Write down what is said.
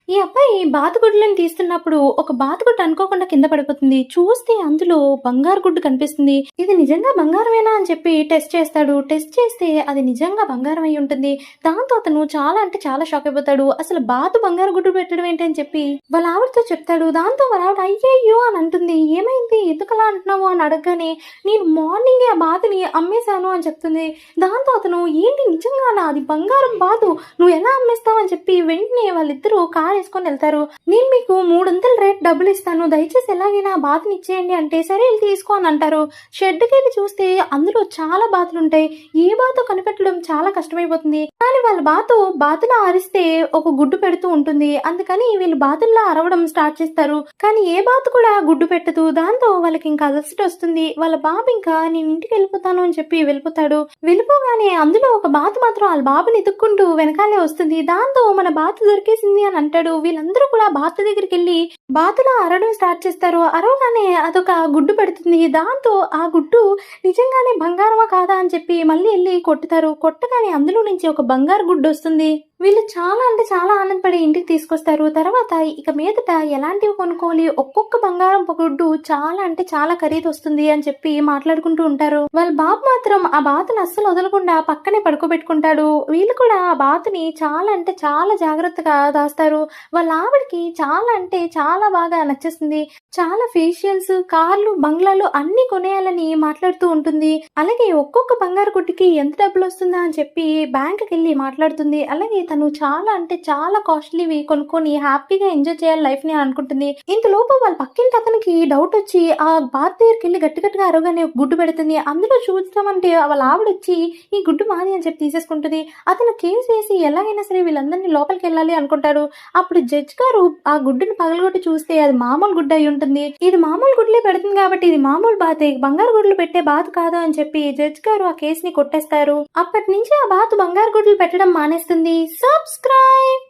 ఈ అబ్బాయి బాతుగుడ్లను తీస్తున్నప్పుడు ఒక బాతుగుడ్డు అనుకోకుండా కింద పడిపోతుంది. చూస్తే అందులో బంగారు గుడ్డు కనిపిస్తుంది. ఇది నిజంగా బంగారమేనా అని చెప్పి టెస్ట్ చేస్తాడు. టెస్ట్ చేస్తే అది నిజంగా బంగారం అయి ఉంటుంది. దాంతో అతను చాలా అంటే చాలా షాక్ అయిపోతాడు. అసలు బాతు బంగారు గుడ్డు పెట్టడం ఏంటి అని చెప్పి వాళ్ళ ఆవిడతో చెప్తాడు. దాంతో వాళ్ళ ఆవిడ అయ్యయ్యో అని అంటుంది. ఏమైంది, ఎందుకలా అంటున్నావు అని అడగగానే నేను మార్నింగే ఆ బాతుని అమ్మేశాను అని చెప్తుంది. దాంతో అతను ఏంటి నిజంగానా, అది బంగారం బాతు, నువ్వు ఎలా అమ్మేస్తావు అని చెప్పి వెంటనే వాళ్ళిద్దరూ కార్ వేసుకొని వెళ్తారు. నేను మీకు 300 రేట్ డబ్బులు ఇస్తాను, దయచేసి ఎలాగైనా ఆ బాతుని ఇచ్చేయండి అంటే సరే వెళ్ళి తీసుకో అని అంటారు. షెడ్కి వెళ్ళి చూస్తే అందులో చాలా బాతులు ఉంటాయి. ఏ బాతు కనిపెట్టడం చాలా కష్టమైపోతుంది. కానీ వాళ్ళ బాతులా అరిస్తే ఒక గుడ్డు పెడుతూ ఉంటుంది. అందుకని వీళ్ళు బాతుల్లా అరవడం స్టార్ట్ చేస్తారు. కానీ ఏ బాతు కూడా గుడ్డు పెట్టదు. దాంతో వాళ్ళకి ఇంకా అలసట వస్తుంది. వాళ్ళ బాబు ఇంకా నేను ఇంటికి వెళ్ళిపోతాను అని చెప్పి వెళ్ళిపోతాడు. వెళ్ళిపోగానే అందులో ఒక బాతు మాత్రం వాళ్ళ బాబుని ఎత్తుక్కుంటూ వెనకాలే వస్తుంది. దాంతో మన బాతు దొరికేసింది అని అంటాడు. వీళ్ళందరూ కూడా బాతు దగ్గరికి వెళ్ళి బాతులా అరవడం స్టార్ట్ చేస్తారు. అరవగానే అదొక గుడ్డు పెడుతుంది. దాంతో ఆ గుడ్డు నిజంగానే బంగారమా కాదా అని చెప్పి మళ్ళీ వెళ్ళి కొట్టుతారు. కొట్టగానే అందులో నుంచి ఒక బంగారు గుడ్డు వస్తుంది. వీళ్ళు చాలా అంటే చాలా ఆనందపడి ఇంటికి తీసుకొస్తారు. తర్వాత ఇక మీదట ఎలాంటివి కొనుక్కోవాలి, ఒక్కొక్క బంగారం గుడ్డు చాలా అంటే చాలా ఖరీదు వస్తుంది అని చెప్పి మాట్లాడుకుంటూ ఉంటారు. వాళ్ళ బాబు మాత్రం ఆ బాతుని అస్సలు వదలకుండా పక్కనే పడుకోబెట్టుకుంటాడు. వీళ్ళు కూడా ఆ బాతుని చాలా అంటే చాలా జాగ్రత్తగా దాస్తారు. వాళ్ళ ఆవిడకి చాలా అంటే చాలా బాగా నచ్చేస్తుంది. చాలా ఫేషియల్స్, కార్లు, బంగ్లాలు అన్ని కొనేయాలని మాట్లాడుతూ ఉంటుంది. అలాగే ఒక్కొక్క బంగారు గుడ్డుకి ఎంత డబ్బులు వస్తుందా అని చెప్పి బ్యాంకుకి వెళ్ళి మాట్లాడుతుంది. అలాగే తను చాలా అంటే చాలా కాస్ట్లీవి కొనుక్కొని హ్యాపీగా ఎంజాయ్ చేయాలి లైఫ్ ని అనుకుంటుంది. ఇంతలోపు వాళ్ళ పక్కింటి అతనికి డౌట్ వచ్చి ఆ బాత్ దగ్గరికి వెళ్ళి గట్టిగా అరవగానే ఒక గుడ్డు పెడుతుంది. అందులో చూద్దామంటే వాళ్ళ ఆవిడ వచ్చి ఈ గుడ్డు మాది అని చెప్పి తీసేసుకుంటుంది. అతను కేసు వేసి ఎలాగైనా సరే వీళ్ళందరినీ లోపలికి వెళ్ళాలి అనుకుంటాడు. అప్పుడు జడ్జ్ గారు ఆ గుడ్డుని పగలగొట్టి చూస్తే అది మామూలు గుడ్డు అయి ఉంటుంది. ఇది మామూలు గుడ్లే పెడుతుంది కాబట్టి ఇది మామూలు బాతే, బంగారు గుడ్లు పెట్టే బాతు కాదు అని చెప్పి జడ్జ్ గారు ఆ కేసుని కొట్టేస్తారు. అప్పటి నుంచి ఆ బాతు బంగారు గుడ్లు పెట్టడం మానేస్తుంది. Subscribe!